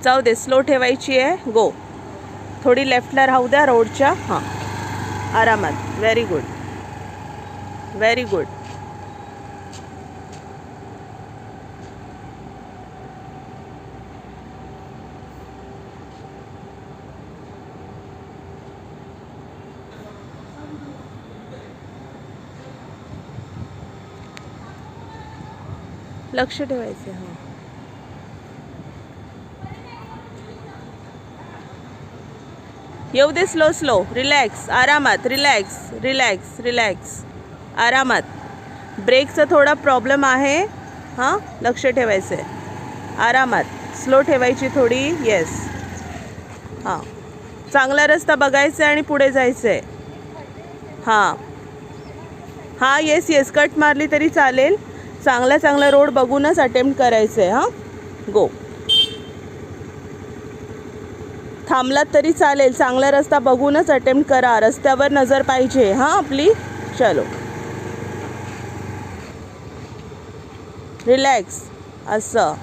जाऊ दे, स्लो ठेवायची आहे. गो. थोडी लेफ्टला राहू द्या रोडच्या. हां, आरामात. Very good, very good. लक्ष ठेवायचं. हां, येऊ दे. स्लो स्लो, रिलॅक्स, आरामात. रिलॅक्स रिलॅक्स रिलॅक्स, आरामात. ब्रेकचा थोडा प्रॉब्लेम आहे. हां, लक्ष ठेवायचं आहे. आरामात, स्लो ठेवायची थोडी. येस. हां, चांगला रस्ता बघायचा आहे आणि पुढे जायचं आहे. हां हां, येस येस, कट मारली तरी चालेल. चांगला रोड बघूनच अटेम्प्ट करायचं आहे. हां, गो. थांबलात तरी चालेल, चांगला रस्ता बघूनच अटेम्प्ट करा. रस्त्यावर नजर पाहिजे. हां आपली. चलो, रिलॅक्स. असं